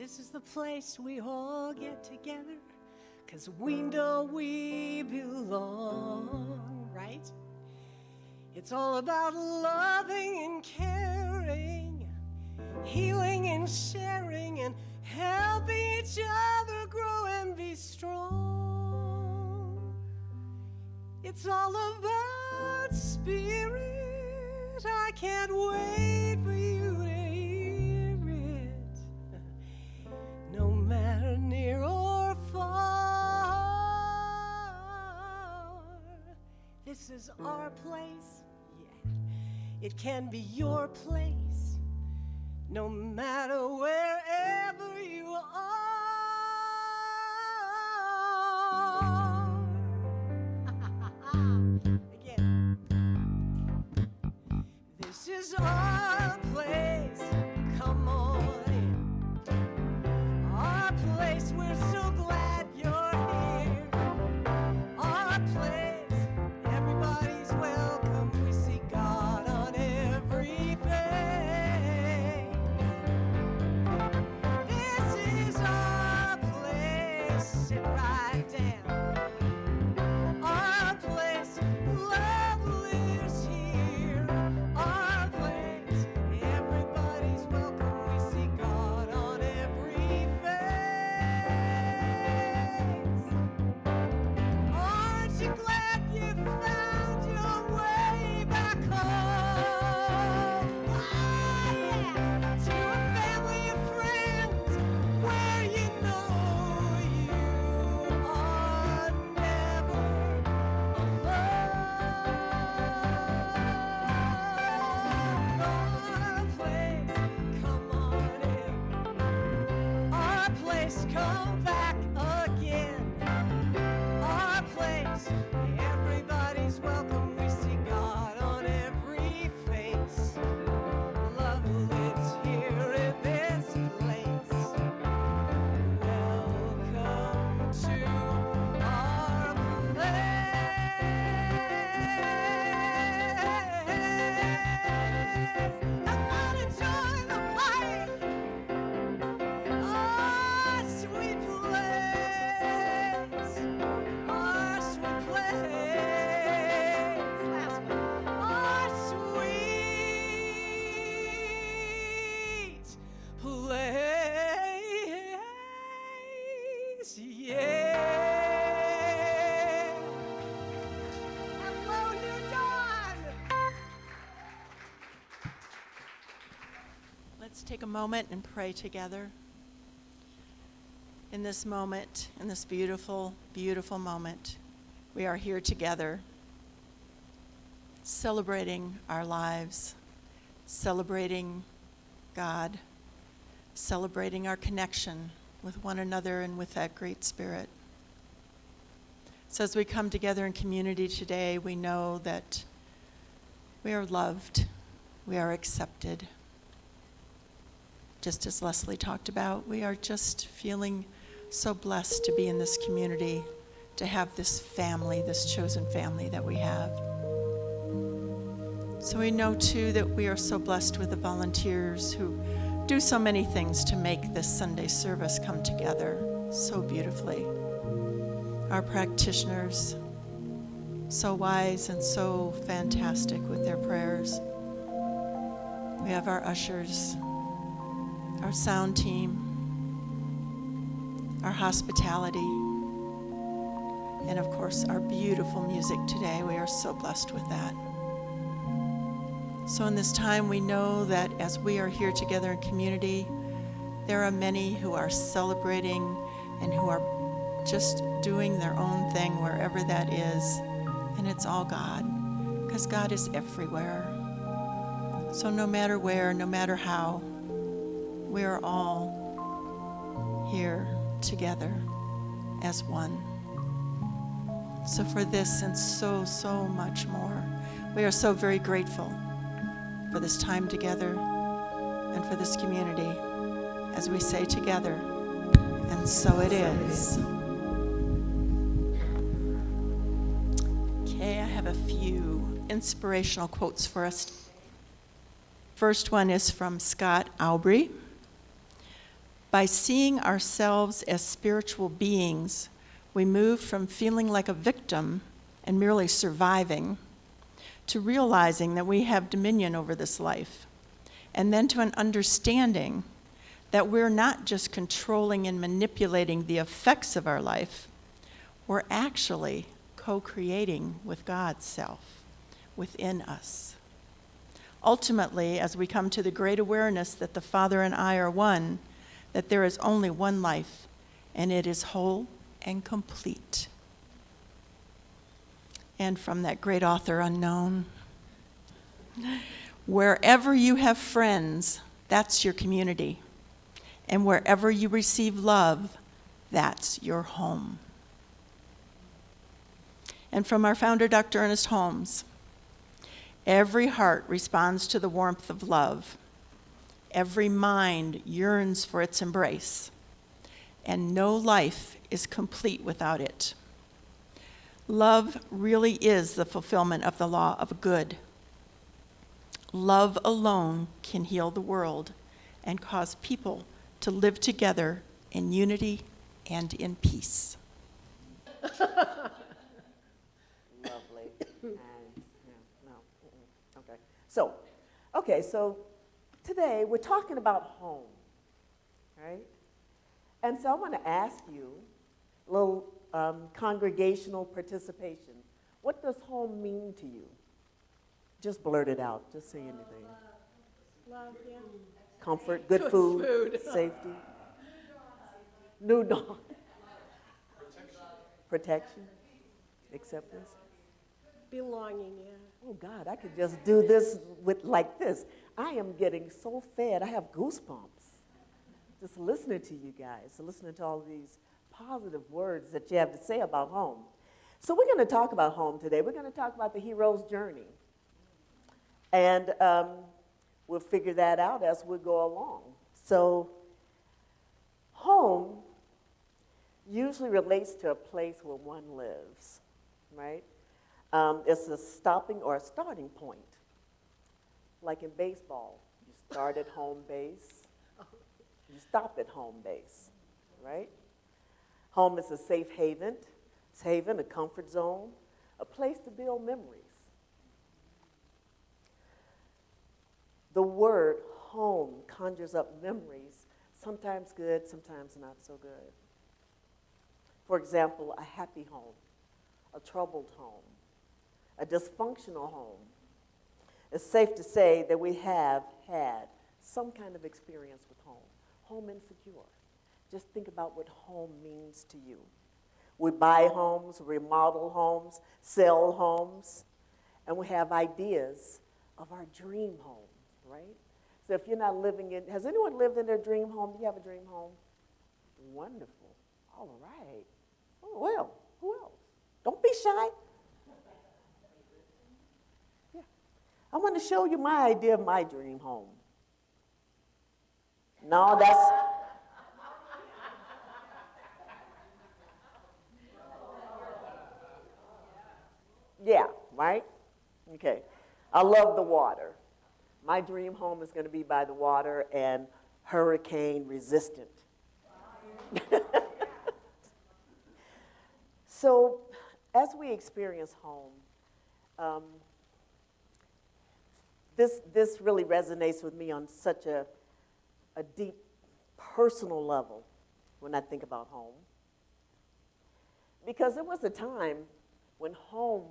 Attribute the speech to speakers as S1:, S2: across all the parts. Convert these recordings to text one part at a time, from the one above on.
S1: This is the place we all get together, 'cause we know we belong, right? It's all about loving and caring, healing and sharing, and helping each other grow and be strong. It's all about spirit. I can't wait for you to hear it. No matter near or far, this is our place. Yeah, it can be your place. No matter wherever you are. Again. This is our place. Come on in. Our place, we're so glad you're here. Our place, everybody's welcome. We see God on every face. This is our place. Sit right down. Our place, love lives here. Our place, everybody's welcome. We see God on every face. Aren't you glad you found your way back home? Ah, yeah. To a family of friends where you know you are never alone. Our place, come on in. Our place, come back again. Our place, everybody's welcome. We see God on every face. Love lives here in this place. Welcome to our place. Come on and join the party. Our sweet place. Our sweet place. Last one. Our sweet place. Yeah. Hello, New Dawn.
S2: Let's take a moment and pray together. In this moment, in this beautiful, beautiful moment, we are here together, celebrating our lives, celebrating God, celebrating our connection with one another and with that great Spirit. So as we come together in community today, we know that we are loved, we are accepted. Just as Leslie talked about, we are just feeling so blessed to be in this community, to have this family, this chosen family that we have. So we know too that we are so blessed with the volunteers who do so many things to make this Sunday service come together so beautifully. Our practitioners, so wise and so fantastic with their prayers. We have our ushers, our sound team, our hospitality, and of course our beautiful music today. We are so blessed with that. So in this time, we know that as we are here together in community, there are many who are celebrating and who are just doing their own thing wherever that is, and it's all God, because God is everywhere. So no matter where, no matter how, we are all here together as one. So for this and so, so much more, we are so very grateful for this time together and for this community as we say together, and so it is. Okay, I have a few inspirational quotes for us. First one is from Scott Aubrey. By seeing ourselves as spiritual beings, we move from feeling like a victim and merely surviving to realizing that we have dominion over this life, and then to an understanding that we're not just controlling and manipulating the effects of our life, we're actually co-creating with God's self within us. Ultimately, as we come to the great awareness that the Father and I are one, that there is only one life, and it is whole and complete. And from that great author unknown, wherever you have friends, that's your community. And wherever you receive love, that's your home. And from our founder, Dr. Ernest Holmes, every heart responds to the warmth of love. Every mind yearns for its embrace, and no life is complete without it. Love really is the fulfillment of the law of good. Love alone can heal the world and cause people to live together in unity and in peace.
S3: Lovely. And, yeah, no, okay. So today we're talking about home, right? And so I want to ask you a little congregational participation. What does home mean to you? Just blurt it out. Just say anything.
S1: Love, yeah.
S3: Comfort, good food, safety. New dawn. Protection. Acceptance.
S1: Belonging, yeah.
S3: Oh God, I could just do this with like this. I am getting so fed. I have goosebumps just listening to you guys, listening to all these positive words that you have to say about home. So we're going to talk about home today. We're going to talk about the hero's journey. And we'll figure that out as we go along. So home usually relates to a place where one lives, right? It's a stopping or a starting point. Like in baseball, you start at home base, you stop at home base, right? Home is a safe haven, a comfort zone, a place to build memories. The word home conjures up memories, sometimes good, sometimes not so good. For example, a happy home, a troubled home, a dysfunctional home. It's safe to say that we have had some kind of experience with home. Home insecure. Just think about what home means to you. We buy homes, remodel homes, sell homes, and we have ideas of our dream home, right? So if you're not living in, has anyone lived in their dream home? Do you have a dream home? Wonderful. All right. Oh, well, who else? Don't be shy. Yeah. I want to show you my idea of my dream home. No, that's... Yeah, right? Okay. I love the water. My dream home is going to be by the water and hurricane resistant. So, as we experience home, this really resonates with me on such a deep personal level when I think about home. Because there was a time when home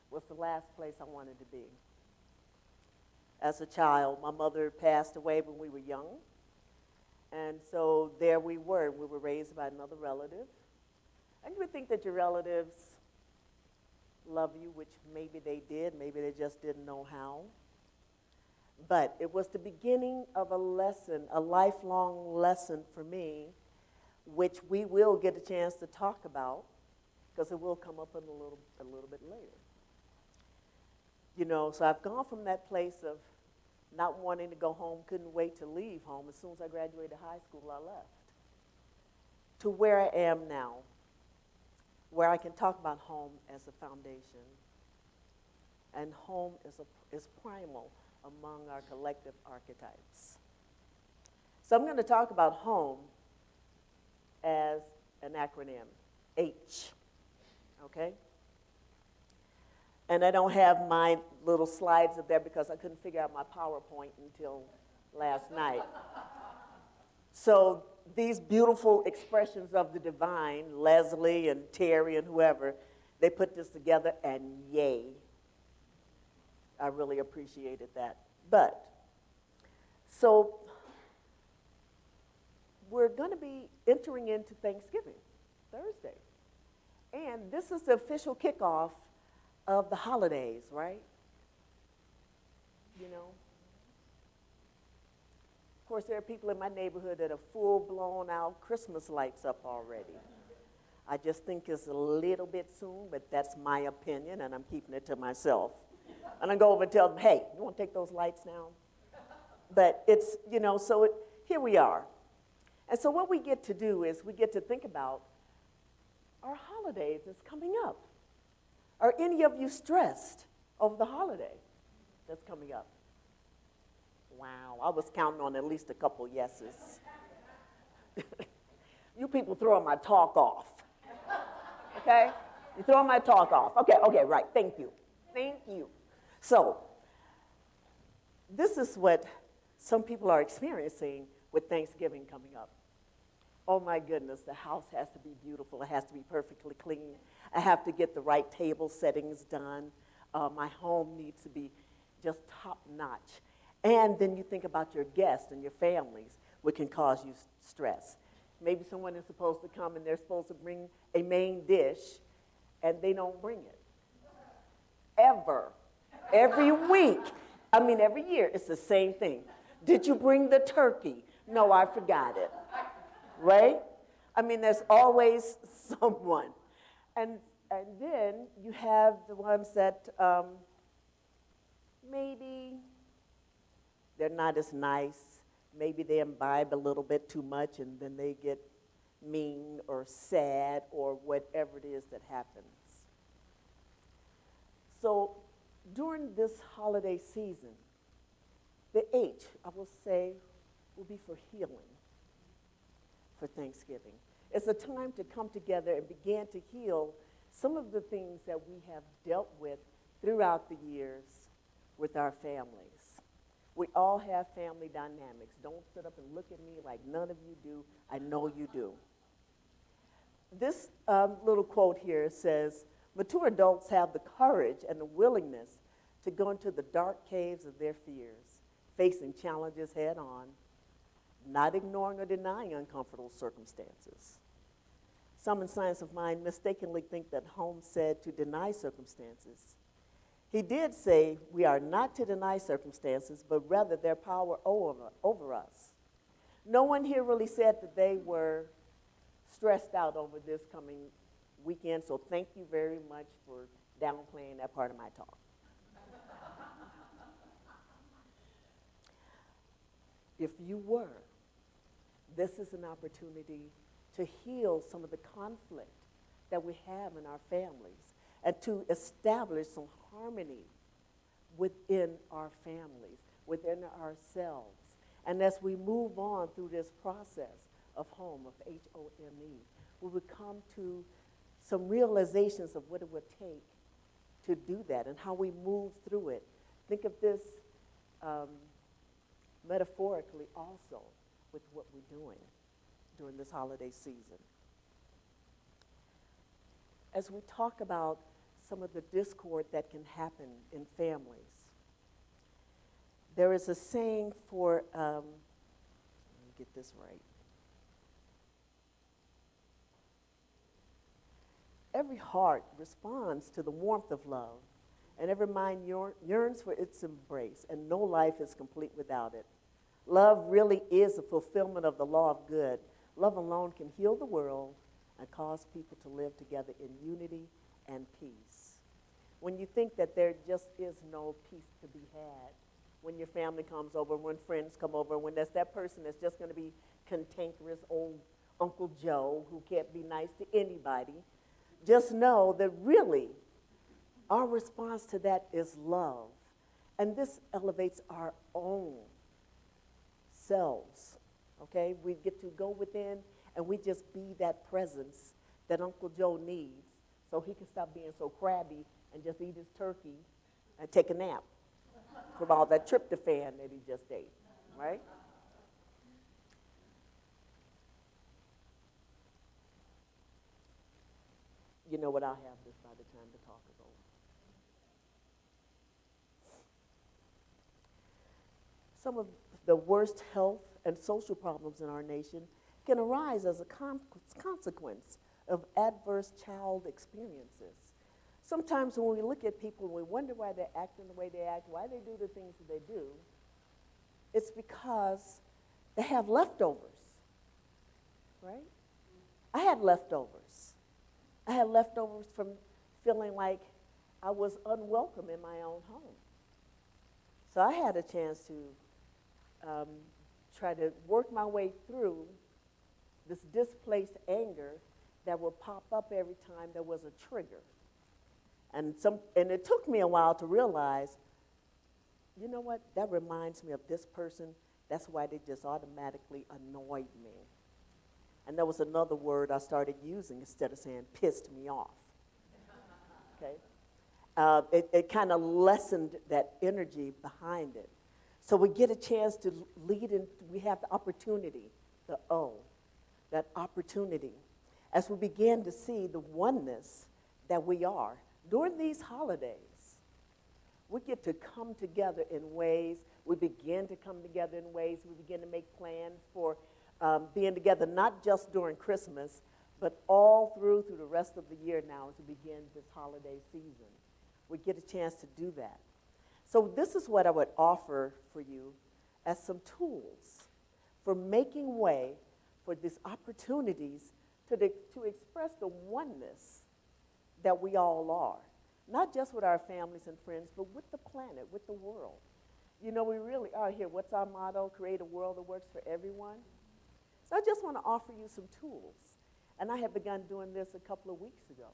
S3: was the last place I wanted to be. As a child, my mother passed away when we were young. And so there we were. We were raised by another relative. And you would think that your relatives love you, which maybe they did, maybe they just didn't know how. But it was the beginning of a lesson, a lifelong lesson for me, which we will get a chance to talk about, because it will come up in a little bit later. You know, so I've gone from that place of not wanting to go home, couldn't wait to leave home. As soon as I graduated high school, I left. To where I am now, where I can talk about home as a foundation. And home is primal among our collective archetypes. So I'm going to talk about home as an acronym, H, okay? And I don't have my little slides up there because I couldn't figure out my PowerPoint until last night. So these beautiful expressions of the divine, Leslie and Terry and whoever, they put this together, and yay. I really appreciated that. But, so we're going to be entering into Thanksgiving Thursday. And this is the official kickoff of the holidays, right? You know? Of course, there are people in my neighborhood that are full-blown out Christmas lights up already. I just think it's a little bit soon, but that's my opinion, and I'm keeping it to myself. And I go over and tell them, hey, you want to take those lights down? But it's, you know, so here we are. And so what we get to do is we get to think about our holidays that's coming up. Are any of you stressed over the holiday that's coming up? Wow, I was counting on at least a couple yeses. You people throwing my talk off. Okay? You're throwing my talk off. Okay, right, thank you. Thank you. So, this is what some people are experiencing with Thanksgiving coming up. Oh my goodness, the house has to be beautiful. It has to be perfectly clean. I have to get the right table settings done. My home needs to be just top notch. And then you think about your guests and your families, which can cause you stress. Maybe someone is supposed to come and they're supposed to bring a main dish, and they don't bring it. Ever. Every week. I mean, every year, it's the same thing. Did you bring the turkey? No, I forgot it. Right? I mean, there's always someone. And then you have the ones that maybe they're not as nice. Maybe they imbibe a little bit too much, and then they get mean or sad or whatever it is that happens. So during this holiday season, the H, I will say, will be for healing for Thanksgiving. It's a time to come together and begin to heal some of the things that we have dealt with throughout the years with our families. We all have family dynamics. Don't sit up and look at me like none of you do. I know you do. This little quote here says, mature adults have the courage and the willingness to go into the dark caves of their fears, facing challenges head on, not ignoring or denying uncomfortable circumstances. Some in Science of Mind mistakenly think that H.O.M.E said to deny circumstances. He did say we are not to deny circumstances, but rather their power over us. No one here really said that they were stressed out over this coming weekend, so thank you very much for downplaying that part of my talk. If you were, this is an opportunity to heal some of the conflict that we have in our families and to establish some harmony within our families, within ourselves. And as we move on through this process of H.O.M.E, of H-O-M-E, we would come to some realizations of what it would take to do that and how we move through it. Think of this metaphorically also with what we're doing during this holiday season. As we talk about some of the discord that can happen in families, there is a saying for, let me get this right. Every heart responds to the warmth of love, and every mind yearns for its embrace, and no life is complete without it. Love really is a fulfillment of the law of good. Love alone can heal the world and cause people to live together in unity and peace. When you think that there just is no peace to be had, when your family comes over, when friends come over, when there's that person that's just going to be cantankerous old Uncle Joe who can't be nice to anybody, just know that really our response to that is love. And this elevates our own selves, okay? We get to go within and we just be that presence that Uncle Joe needs so he can stop being so crabby and just eat his turkey and take a nap from all that tryptophan that he just ate, right? You know what, I'll have this by the time the talk is over. Some of the worst health and social problems in our nation can arise as a consequence of adverse child experiences. Sometimes when we look at people and we wonder why they're acting the way they act, why they do the things that they do, it's because they have leftovers, right? I had leftovers. I had leftovers from feeling like I was unwelcome in my own home. So I had a chance to try to work my way through this displaced anger that would pop up every time there was a trigger. And it took me a while to realize, you know what, that reminds me of this person. That's why they just automatically annoyed me. And there was another word I started using instead of saying pissed me off. Okay? It kind of lessened that energy behind it. So we get a chance to lead in, we have the opportunity, the O, that opportunity. As we begin to see the oneness that we are during these holidays, we get to come together in ways, we begin to come together in ways, we begin to make plans for being together, not just during Christmas, but all through the rest of the year now as we begin this holiday season. We get a chance to do that. So this is what I would offer for you as some tools for making way for these opportunities to express the oneness that we all are, not just with our families and friends, but with the planet, with the world. You know, we really are here. What's our motto? Create a world that works for everyone. So I just want to offer you some tools. And I have begun doing this a couple of weeks ago.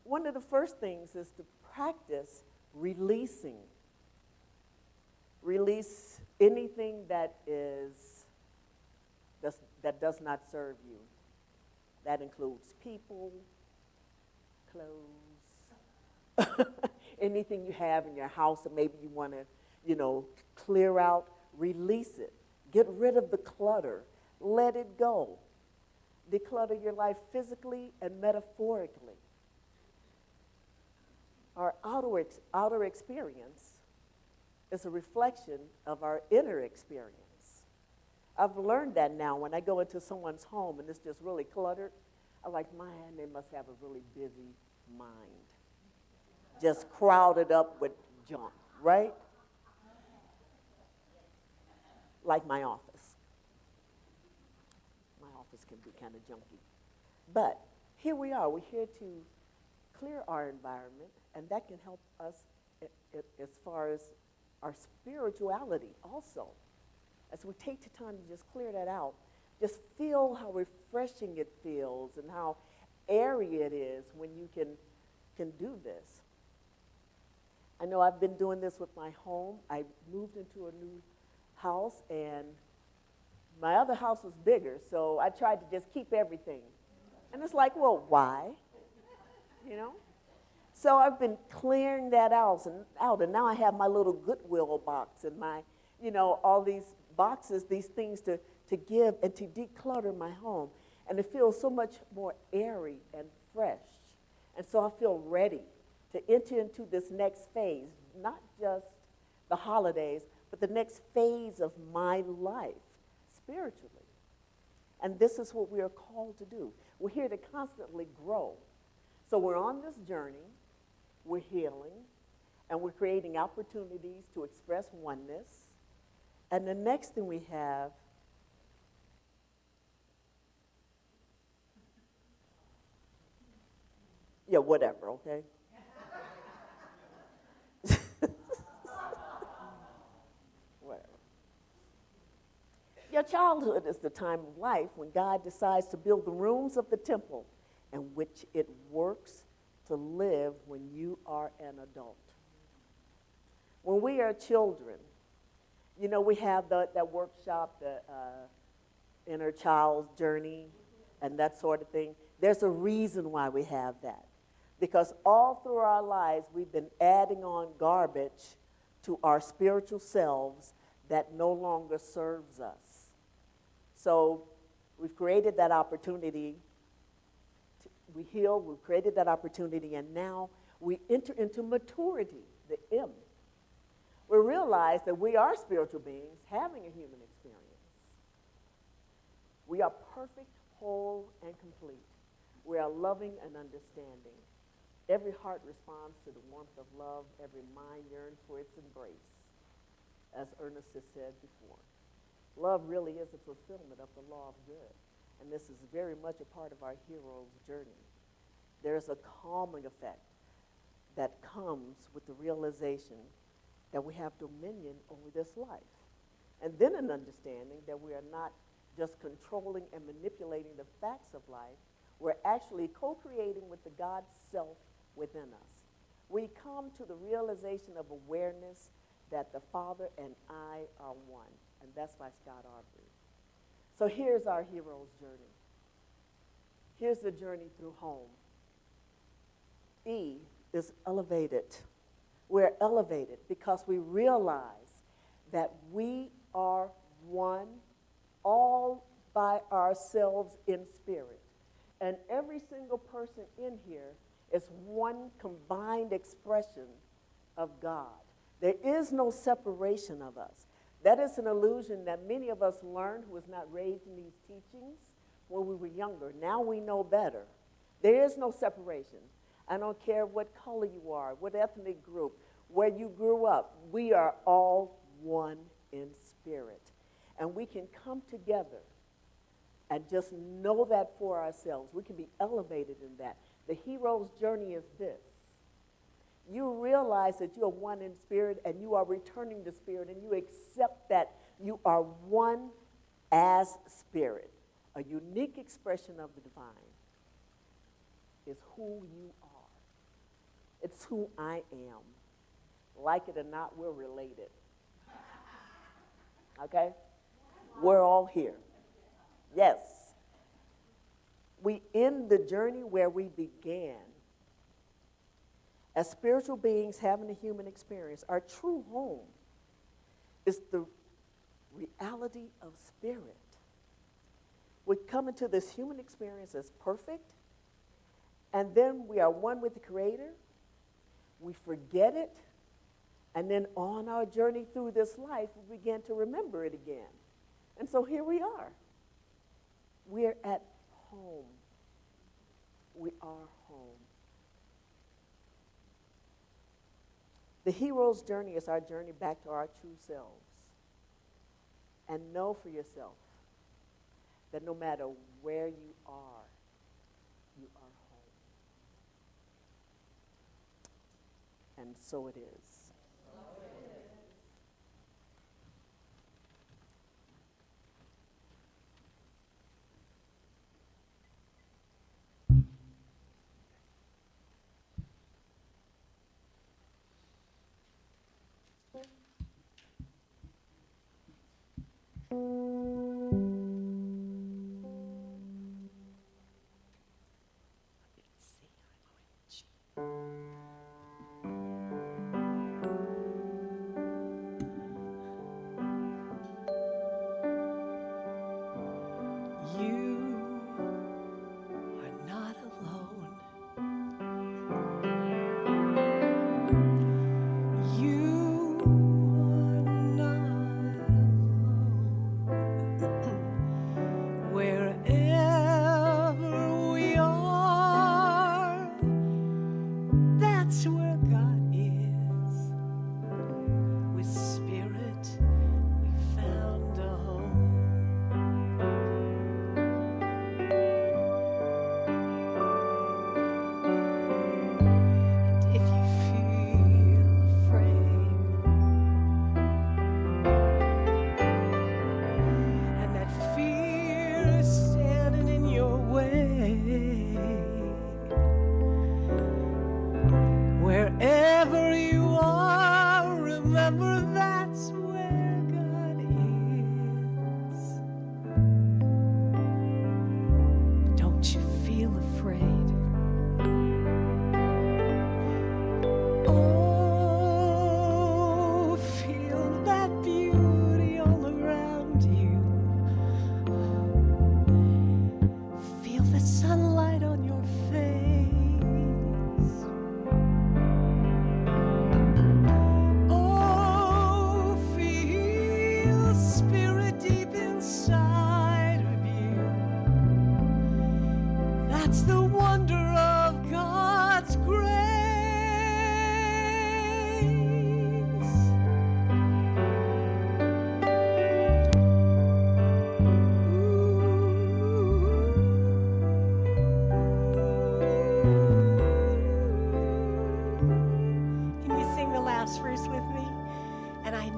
S3: One of the first things is to practice releasing. Release anything that does not serve you. That includes people, clothes, anything you have in your house that maybe you want to, clear out, release it. Get rid of the clutter. Let it go. Declutter your life physically and metaphorically. Our outer experience is a reflection of our inner experience. I've learned that now when I go into someone's home and it's just really cluttered, I'm like, man, they must have a really busy mind. Just crowded up with junk, right? Like my office. My office can be kind of junky. But here we are. We're here to clear our environment, and that can help us as far as our spirituality also. As we take the time to just clear that out, just feel how refreshing it feels and how airy it is when you can do this. I know I've been doing this with my home. I moved into a new house, and my other house was bigger, so I tried to just keep everything. And it's like, well, why? So I've been clearing that out, and now I have my little Goodwill box and my, all these boxes, these things to give and to declutter my home. And it feels so much more airy and fresh. And so I feel ready to enter into this next phase, not just the holidays, but the next phase of my life spiritually. And this is what we are called to do. We're here to constantly grow. So we're on this journey, we're healing, and we're creating opportunities to express oneness. And the next thing we have whatever, okay? Whatever. Your childhood is the time of life when God decides to build the rooms of the temple in which it works to live when you are an adult. When we are children, we have that workshop, inner child's journey and that sort of thing. There's a reason why we have that. Because all through our lives, we've been adding on garbage to our spiritual selves that no longer serves us. So we've created that opportunity. We heal, we've created that opportunity, and now we enter into maturity, the M. We realize that we are spiritual beings having a human experience. We are perfect, whole, and complete. We are loving and understanding. Every heart responds to the warmth of love. Every mind yearns for its embrace, as Ernest has said before. Love really is a fulfillment of the law of good, and this is very much a part of our hero's journey. There's a calming effect that comes with the realization that we have dominion over this life. And then an understanding that we are not just controlling and manipulating the facts of life, we're actually co-creating with the God self within us. We come to the realization of awareness that the Father and I are one, and that's by Scott Aubrey. So here's our hero's journey. Here's the journey through home. E is elevated. We're elevated because we realize that we are one all by ourselves in spirit. And every single person in here is one combined expression of God. There is no separation of us. That is an illusion that many of us learned who was not raised in these teachings when we were younger. Now we know better. There is no separation. I don't care what color you are, what ethnic group, where you grew up. We are all one in spirit. And we can come together and just know that for ourselves. We can be elevated in that. The hero's journey is this. You realize that you are one in spirit and you are returning to spirit, and you accept that you are one as spirit. A unique expression of the divine is who you are. It's who I am. Like it or not, we're related. Okay? We're all here. Yes. We end the journey where we began. As spiritual beings having a human experience, our true home is the reality of spirit. We come into this human experience as perfect, and then we are one with the Creator. We forget it, and then on our journey through this life, we begin to remember it again. And so here we are. We're at home. We are home. The hero's journey is our journey back to our true selves. And know for yourself that no matter where you are home. And so it is.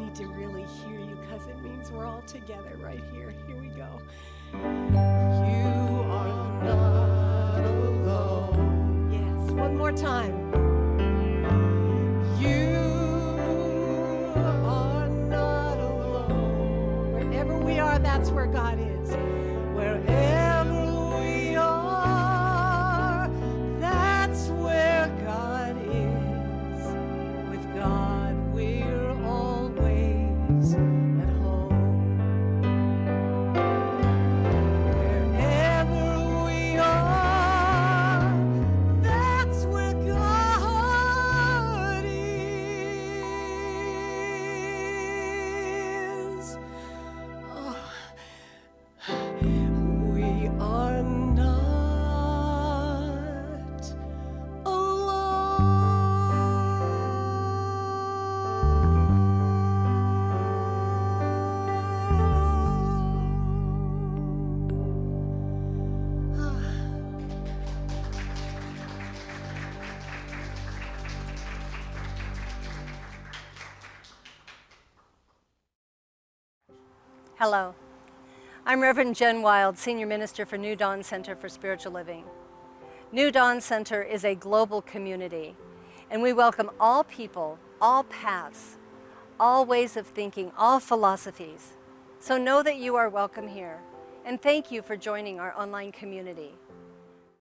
S1: need to really hear you because it means we're all together right here. Here we go. You are not alone. Yes, one more time. You are not alone. Wherever we are, that's where God is. Wherever we are, that's where God is. With God, we're always at home. Wherever we are, that's where God is. Oh. We are not alone.
S4: Hello, I'm Reverend Jen Wild, Senior Minister for New Dawn Center for Spiritual Living. New Dawn Center is a global community, and we welcome all people, all paths, all ways of thinking, all philosophies. So know that you are welcome here, and thank you for joining our online community.